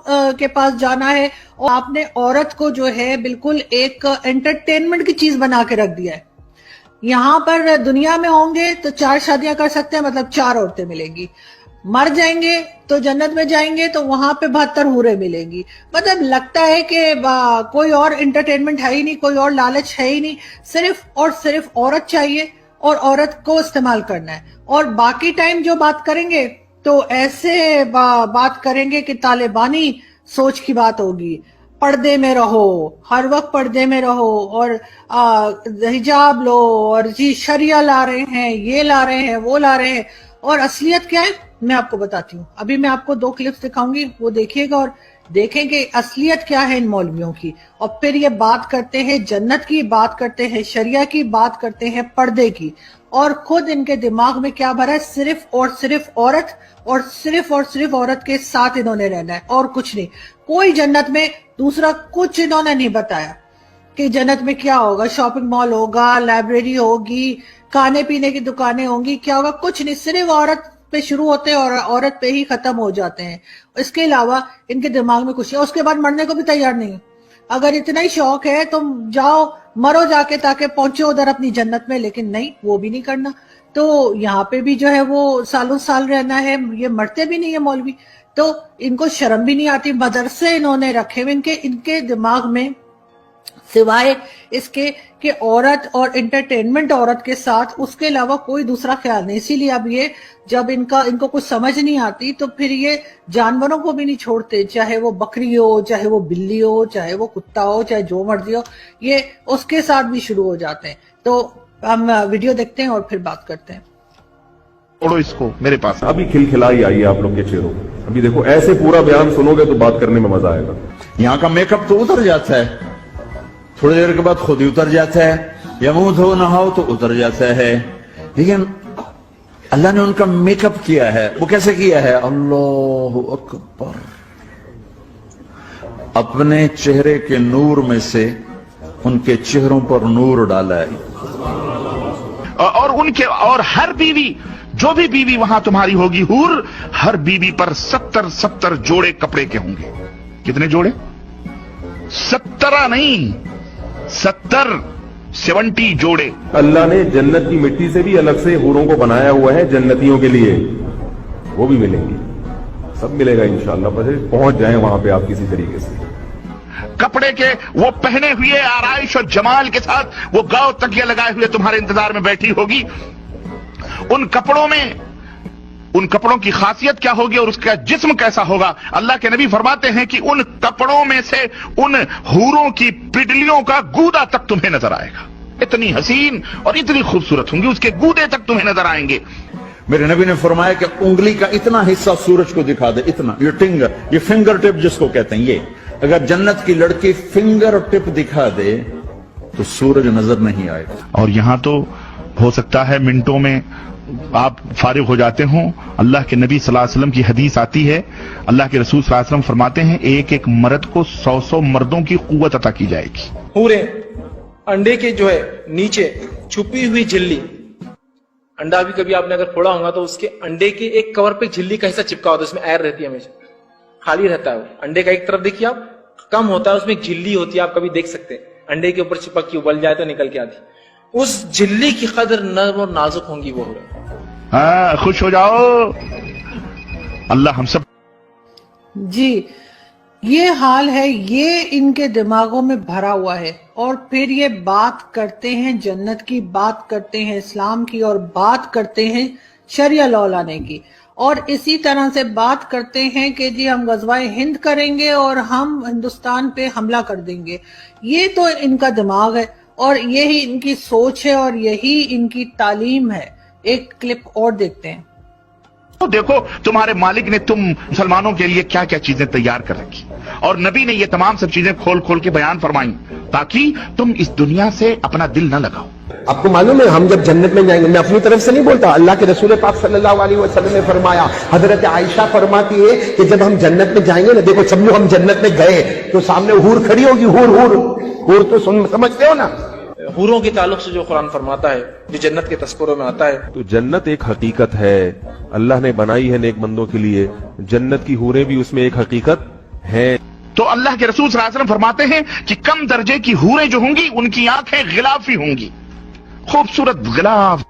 के पास जाना है, और आपने औरत को जो है बिल्कुल एक एंटरटेनमेंट की चीज बना के रख दिया है। यहाँ पर दुनिया में होंगे तो 4 शादियां कर सकते हैं, मतलब 4 औरतें मिलेंगी। मर जाएंगे तो जन्नत में जाएंगे तो वहां पे 72 हूरें मिलेंगी। मतलब लगता है कि कोई और एंटरटेनमेंट है ही नहीं, कोई और लालच है ही नहीं, सिर्फ और सिर्फ औरत चाहिए और औरत को इस्तेमाल करना है। और बाकी टाइम जो बात करेंगे तो ऐसे बात करेंगे कि तालिबानी सोच की बात होगी। पर्दे में रहो, हर वक्त पर्दे में रहो, और हिजाब लो, और जी शरिया ला रहे हैं, ये ला रहे हैं, वो ला रहे हैं। और असलियत क्या है मैं आपको बताती हूँ। अभी मैं आपको 2 क्लिप्स दिखाऊंगी, वो देखिएगा और देखें कि असलियत क्या है इन मौलवियों की। और फिर ये बात करते हैं जन्नत की, बात करते हैं शरिया की, बात करते हैं पर्दे की, और खुद इनके दिमाग में क्या भरा है, सिर्फ और सिर्फ औरत, और सिर्फ औरत के साथ इन्होंने रहना है और कुछ नहीं। कोई जन्नत में दूसरा कुछ इन्होंने नहीं बताया कि जन्नत में क्या होगा। शॉपिंग मॉल होगा, लाइब्रेरी होगी, खाने पीने की दुकानें होंगी, क्या होगा, कुछ नहीं। सिर्फ औरत पे शुरू होते हैं और औरत पे ही खत्म हो जाते हैं। इसके अलावा इनके दिमाग में कुछ नहीं। उसके बाद मरने को भी तैयार नहीं। अगर इतना ही शौक है तो जाओ मरो जाके, ताकि पहुंचो उधर अपनी जन्नत में, लेकिन नहीं, वो भी नहीं करना। तो यहाँ पे भी जो है वो सालों साल रहना है। ये मरते भी नहीं है मौलवी, तो इनको शर्म भी नहीं आती। मदरसे इन्होंने रखे हुए इनके दिमाग में, सिवाय इसके कि औरत और एंटरटेनमेंट औरत के साथ, उसके अलावा कोई दूसरा ख्याल नहीं। इसीलिए अब ये जब इनको कुछ समझ नहीं आती तो फिर ये जानवरों को भी नहीं छोड़ते, चाहे वो बकरी हो, चाहे वो बिल्ली हो, चाहे वो कुत्ता हो, चाहे जो मर्जी हो, ये उसके साथ भी शुरू हो जाते हैं। तो हम वीडियो देखते हैं और फिर बात करते हैं। छोड़ो इसको मेरे पास। अभी खिलखिलाई आई है आप लोग के चेहरों। अभी देखो, ऐसे पूरा बयान सुनोगे तो बात करने में मजा आएगा। यहाँ का मेकअप तो उतर जाता है, थोड़ी देर के बाद खुद ही उतर जाता है, या मुंह धो नहाओ तो उतर जाता है। लेकिन अल्लाह ने उनका मेकअप किया है। वो कैसे किया है? अल्लाहु अकबर। अपने चेहरे के नूर में से उनके चेहरों पर नूर डाला है। और हर बीवी, जो भी बीवी वहां तुम्हारी होगी हूर, हर बीवी पर 70 जोड़े कपड़े के होंगे। कितने जोड़े? 70 नहीं, 70 जोड़े। अल्लाह ने जन्नत की मिट्टी से भी अलग से हूरों को बनाया हुआ है जन्नतियों के लिए, वो भी मिलेंगी। सब मिलेगा इंशाअल्लाह, बस पहुंच जाए वहां पे आप किसी तरीके से। कपड़े के वो पहने हुए आराइश और जमाल के साथ वो गाँव तकिया लगाए हुए तुम्हारे इंतजार में बैठी होगी। उन कपड़ों की खासियत क्या होगी और उसका जिस्म कैसा होगा? अल्लाह के नबी फरमाते हैं कि उन कपड़ों में से उन हूरों की पिडलियों का गूदा तक तुम्हें नजर आएगा। इतनी हसीन और इतनी खूबसूरत होंगी, उसके गूदे तक तुम्हें नजर आएंगे। मेरे नबी ने फरमाया कि उंगली का इतना हिस्सा सूरज को दिखा दे, इतना, ये फिंगर टिप जिसको कहते हैं, ये अगर जन्नत की लड़की फिंगर टिप दिखा दे तो सूरज नजर नहीं आएगा। और यहां तो हो सकता है मिनटों में आप फारिग हो जाते हो। अल्लाह के नबी सल्लल्लाहु अलैहि वसल्लम की हदीस आती है, अल्लाह के रसूल सल्लल्लाहु अलैहि वसल्लम फरमाते हैं, एक एक मर्द को 100 मर्दों की कुव्वत अता की जाएगी। पूरे अंडे के जो है नीचे छुपी हुई झिल्ली, अंडा भी कभी आपने अगर फोड़ा होगा तो उसके अंडे के एक कवर पे झिल्ली का हिस्सा चिपका होता है, उसमें एयर रहती है, हमेशा खाली रहता है वो। अंडे का एक तरफ देखिए आप, कम होता है, उसमें एक झिल्ली होती है, आप कभी देख सकते हैं, अंडे के ऊपर चिपक के उबल जाए तो निकल के आती। उस झिल्ली की कदर नर्म और नाजुक होंगी वो। हाँ, खुश हो जाओ, अल्लाह हम सब। जी, ये हाल है, ये इनके दिमागों में भरा हुआ है। और फिर ये बात करते हैं जन्नत की, बात करते हैं इस्लाम की, और बात करते हैं शरिया लॉ लाने की। और इसी तरह से बात करते हैं कि जी हम गज़वाए हिंद करेंगे और हम हिंदुस्तान पे हमला कर देंगे। ये तो इनका दिमाग है और यही इनकी सोच है और यही इनकी तालीम है। एक क्लिप और देखते हैं। तो देखो तुम्हारे मालिक ने तुम मुसलमानों के लिए क्या क्या चीजें तैयार कर रखी, और नबी ने ये तमाम सब चीजें खोल खोल के बयान फरमाई ताकि तुम इस दुनिया से अपना दिल न लगाओ। आपको मालूम है हम जब जन्नत में जाएंगे, मैं अपनी तरफ से नहीं बोलता, अल्लाह के रसूल पाक सल्लल्लाहु अलैहि वसल्लम ने फरमाया, हजरत आयशा फरमाती है कि जब हम जन्नत में जाएंगे ना, देखो समझो हम जन्नत में गए तो सामने हूर खड़ी होगी, हूर तो समझते हो ना, हूरों के ताल्लुक से जो कुरान फरमाता है, जो जन्नत के तस्करों में आता है। तो जन्नत एक हकीकत है, अल्लाह ने बनाई है नेक बंदों के लिए। जन्नत की हूरें भी उसमें एक हकीकत है। तो अल्लाह के रसूल सल्लल्लाहु अलैहि वसल्लम फरमाते हैं कि कम दर्जे की हूरें जो होंगी उनकी आंखें गिलाफी होंगी, खूबसूरत गिलाफ।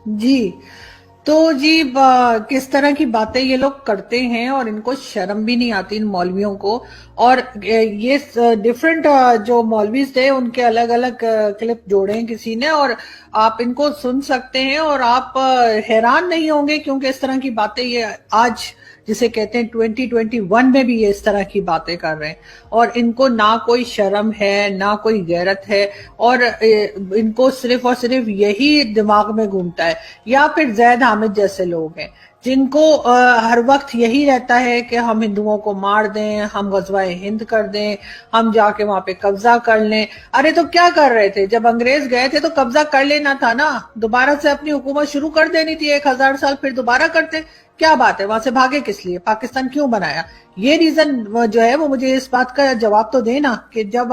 जी, तो जी किस तरह की बातें ये लोग करते हैं और इनको शर्म भी नहीं आती इन मौलवियों को। और ये डिफरेंट जो मौलवीज थे उनके अलग अलग क्लिप जोड़े हैं किसी ने, और आप इनको सुन सकते हैं और आप हैरान नहीं होंगे, क्योंकि इस तरह की बातें ये आज जिसे कहते हैं 2021 में भी ये इस तरह की बातें कर रहे हैं, और इनको ना कोई शर्म है ना कोई गैरत है, और इनको सिर्फ और सिर्फ यही दिमाग में घूमता है। या फिर जैद हामिद जैसे लोग हैं जिनको हर वक्त यही रहता है कि हम हिंदुओं को मार दें, हम गजवाए हिंद कर दें, हम जाके वहां पे कब्जा कर लें। अरे तो क्या कर रहे थे जब अंग्रेज गए थे? तो कब्जा कर लेना था ना, दोबारा से अपनी हुकूमत शुरू कर देनी थी 1000 साल, फिर दोबारा करते। क्या बात है, वहां से भागे किस लिए? पाकिस्तान क्यों बनाया? ये रीजन जो है वो मुझे इस बात का जवाब तो देना कि जब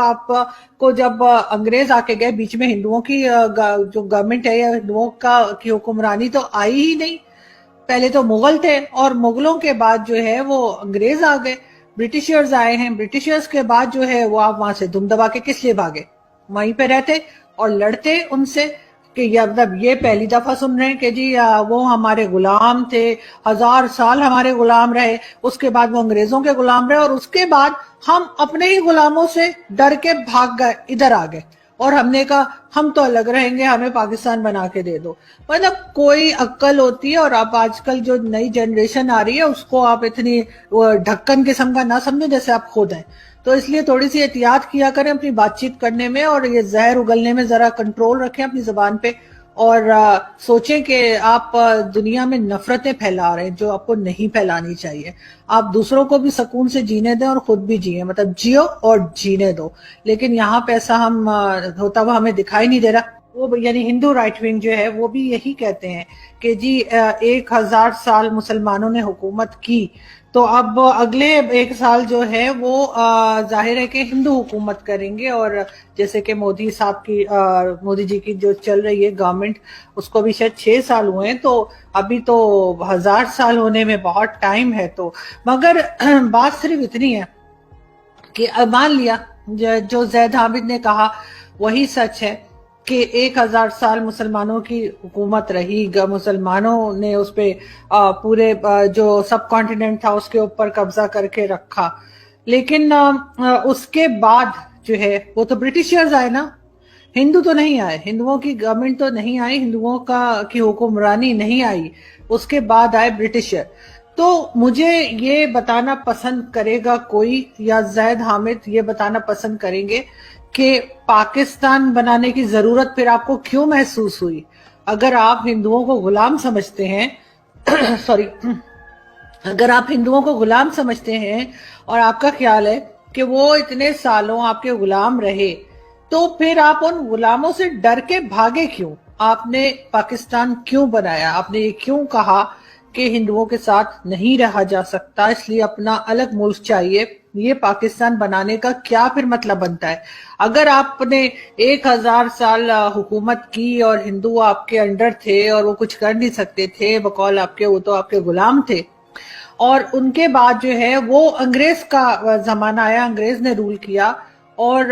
जब अंग्रेज आके गए, बीच में हिंदुओं की जो गवर्नमेंट है या हिंदुओं की हुक्मरानी तो आई ही नहीं। पहले तो मुगल थे और मुगलों के बाद जो है वो अंग्रेज आ गए, ब्रिटिशर्स आए हैं। ब्रिटिशर्स के बाद जो है वो आप वहां से दुम दबा के किस लिए भागे? वहीं पे रहते और लड़ते उनसे कि मतलब ये पहली दफा सुन रहे हैं कि जी वो हमारे गुलाम थे, 1000 साल हमारे गुलाम रहे, उसके बाद वो अंग्रेजों के गुलाम रहे, और उसके बाद हम अपने ही गुलामों से डर के भाग गए, इधर आ गए, और हमने कहा हम तो अलग रहेंगे, हमें पाकिस्तान बना के दे दो। मतलब कोई अक्ल होती है। और अब आजकल जो नई जनरेशन आ रही है उसको आप इतनी ढक्कन किस्म का ना समझो जैसे आप खुद हैं। तो इसलिए थोड़ी सी एहतियात किया करें अपनी बातचीत करने में, और ये जहर उगलने में जरा कंट्रोल रखें अपनी जुबान पे, और सोचें कि आप दुनिया में नफरतें फैला रहे हैं जो आपको नहीं फैलानी चाहिए। आप दूसरों को भी सुकून से जीने दें और खुद भी जिए, मतलब जियो और जीने दो। लेकिन यहाँ पे ऐसा हम होता हुआ हमें दिखाई नहीं दे रहा। वो यानी हिंदू राइट विंग जो है वो भी यही कहते हैं कि जी 1000 साल मुसलमानों ने हुकूमत की, तो अब अगले 1 साल जो है वो जाहिर है कि हिंदू हुकूमत करेंगे। और जैसे कि मोदी साहब की मोदी जी की जो चल रही है गवर्नमेंट, उसको भी शायद 6 साल हुए हैं, तो अभी तो 1000 साल होने में बहुत टाइम है। तो मगर बात सिर्फ इतनी है कि मान लिया जो जैद हामिद ने कहा वही सच है कि 1000 साल मुसलमानों की हुकूमत रही, मुसलमानों ने उस पे पूरे जो सब कॉन्टिनेंट था उसके ऊपर कब्जा करके रखा। लेकिन उसके बाद जो है वो तो ब्रिटिशर्स आए ना, हिंदू तो नहीं आए, हिंदुओं की गवर्नमेंट तो नहीं आई, हिंदुओं की हुक्मरानी नहीं आई, उसके बाद आए ब्रिटिशर। तो मुझे ये बताना पसंद करेगा कोई, या जैद हामिद ये बताना पसंद करेंगे कि पाकिस्तान बनाने की जरूरत फिर आपको क्यों महसूस हुई? अगर आप हिंदुओं को गुलाम समझते हैं सॉरी अगर आप हिंदुओं को गुलाम समझते हैं और आपका ख्याल है कि वो इतने सालों आपके गुलाम रहे, तो फिर आप उन गुलामों से डर के भागे क्यों? आपने पाकिस्तान क्यों बनाया? आपने ये क्यों कहा कि हिंदुओं के साथ नहीं रहा जा सकता, इसलिए अपना अलग मुल्क चाहिए? ये पाकिस्तान बनाने का क्या फिर मतलब बनता है? अगर आपने 1000 साल हुकूमत की और हिंदू आपके अंडर थे और वो कुछ कर नहीं सकते थे बकौल आपके, वो तो आपके गुलाम थे, और उनके बाद जो है वो अंग्रेज का जमाना आया, अंग्रेज ने रूल किया, और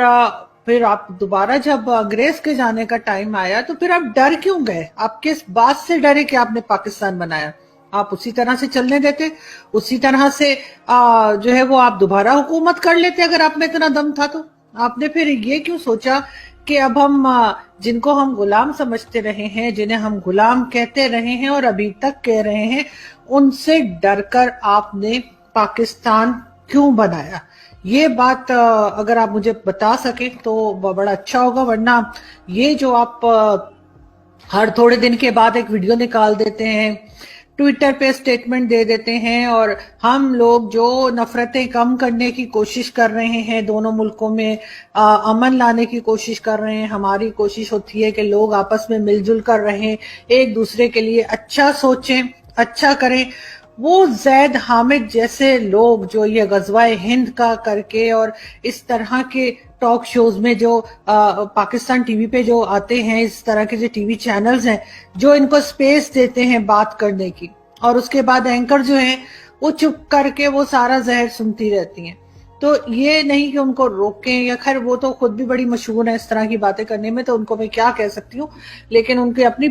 फिर आप दोबारा जब अंग्रेज के जाने का टाइम आया तो फिर आप डर क्यों गए? आप किस बात से डरे कि आपने पाकिस्तान बनाया? आप उसी तरह से चलने देते, उसी तरह से जो है वो आप दोबारा हुकूमत कर लेते अगर आप में इतना दम था। तो आपने फिर ये क्यों सोचा कि अब हम जिनको हम गुलाम समझते रहे हैं, जिन्हें हम गुलाम कहते रहे हैं और अभी तक कह रहे हैं, उनसे डरकर आपने पाकिस्तान क्यों बनाया? ये बात अगर आप मुझे बता सके तो बड़ा अच्छा होगा। वरना ये जो आप हर थोड़े दिन के बाद एक वीडियो निकाल देते हैं, ट्विटर पे स्टेटमेंट दे देते हैं, और हम लोग जो नफरतें कम करने की कोशिश कर रहे हैं, दोनों मुल्कों में अमन लाने की कोशिश कर रहे हैं, हमारी कोशिश होती है कि लोग आपस में मिलजुल कर रहें, एक दूसरे के लिए अच्छा सोचें, अच्छा करें। वो जैद हामिद जैसे लोग जो ये गजवाए हिंद का करके और इस तरह के टॉक शोज में जो पाकिस्तान टीवी पे जो आते हैं, इस तरह के जो टीवी चैनल्स हैं जो इनको स्पेस देते हैं बात करने की, और उसके बाद एंकर जो हैं वो चुप करके वो सारा जहर सुनती रहती हैं। तो ये नहीं कि उनको रोकें, या खैर वो तो खुद भी बड़ी मशहूर है इस तरह की बातें करने में, तो उनको मैं क्या कह सकती हूँ, लेकिन उनकी अपनी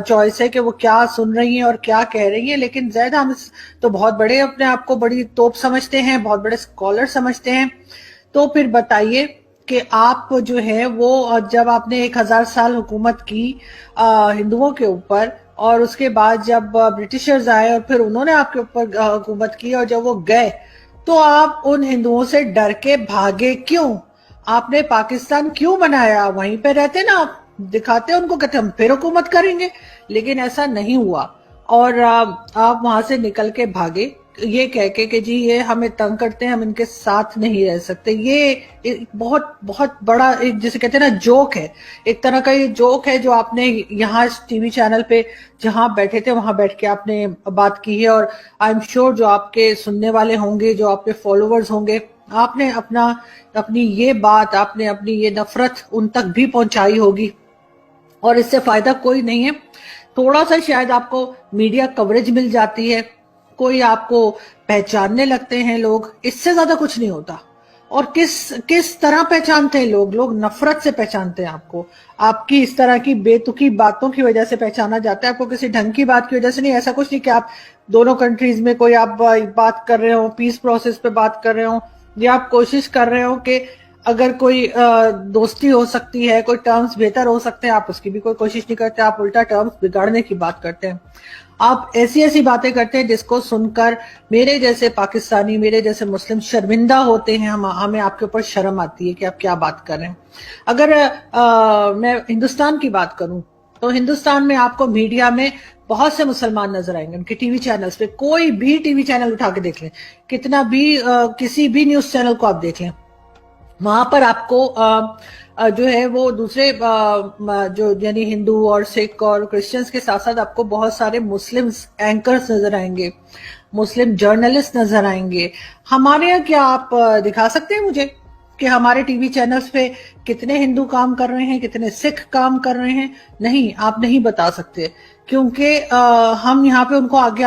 चॉइस है कि वो क्या सुन रही हैं और क्या कह रही हैं। लेकिन ज़ाहिर हम तो बहुत बड़े अपने आप को बड़ी तोप समझते हैं, बहुत बड़े स्कॉलर समझते हैं। तो फिर बताइए कि आप जो है वो जब आपने 1000 साल हुकूमत की हिंदुओं के ऊपर, और उसके बाद जब ब्रिटिशर्स आए और फिर उन्होंने आपके ऊपर हुकूमत की, और जब वो गए तो आप उन हिंदुओं से डर के भागे क्यों? आपने पाकिस्तान क्यों बनाया? वहीं पे रहते ना आप, दिखाते उनको, कहते हम फिर हुकूमत करेंगे, लेकिन ऐसा नहीं हुआ। और आप वहां से निकल के भागे ये कह के कि जी ये हमें तंग करते हैं, हम इनके साथ नहीं रह सकते। ये एक बहुत बहुत बड़ा, एक जिसे कहते हैं ना जोक है, एक तरह का ये जोक है जो आपने यहाँ टीवी चैनल पे जहां बैठे थे वहां बैठ के आपने बात की है। और आई एम श्योर जो आपके सुनने वाले होंगे, जो आपके फॉलोअर्स होंगे, आपने अपनी ये बात, आपने अपनी ये नफरत उन तक भी पहुंचाई होगी, और इससे फायदा कोई नहीं है। थोड़ा सा शायद आपको मीडिया कवरेज मिल जाती है, कोई आपको पहचानने लगते हैं लोग, इससे ज्यादा कुछ नहीं होता। और किस तरह पहचानते हैं लोग नफरत से पहचानते हैं आपको, आपकी इस तरह की बेतुकी बातों की वजह से पहचाना जाता है, आपको किसी ढंग की बात की वजह से नहीं। ऐसा कुछ नहीं कि आप दोनों कंट्रीज में कोई आप बात कर रहे हो, पीस प्रोसेस पे बात कर रहे हो, या आप कोशिश कर रहे हो कि अगर कोई दोस्ती हो सकती है, कोई टर्म्स बेहतर हो सकते हैं, आप उसकी भी कोई कोशिश नहीं करते, आप उल्टा टर्म्स बिगाड़ने की बात करते हैं। आप ऐसी बातें करते हैं जिसको सुनकर मेरे जैसे पाकिस्तानी, मेरे जैसे मुस्लिम शर्मिंदा होते हैं। हमें आपके ऊपर शर्म आती है कि आप क्या बात कर रहे हैं। अगर मैं हिंदुस्तान की बात करूं तो हिंदुस्तान में आपको मीडिया में बहुत से मुसलमान नजर आएंगे, उनके टीवी चैनल्स पे। कोई भी टीवी चैनल उठा के देख लें, कितना भी किसी भी न्यूज चैनल को आप देख लें, वहां पर आपको जो है वो दूसरे जो यानी हिंदू और सिख और क्रिश्चियंस के साथ साथ आपको बहुत सारे मुस्लिम एंकर्स नजर आएंगे, मुस्लिम जर्नलिस्ट नजर आएंगे। हमारे यहाँ क्या आप दिखा सकते हैं मुझे कि हमारे टीवी चैनल्स पे कितने हिंदू काम कर रहे हैं, कितने सिख काम कर रहे हैं? नहीं, आप नहीं बता सकते, क्योंकि हम यहाँ पे उनको आगे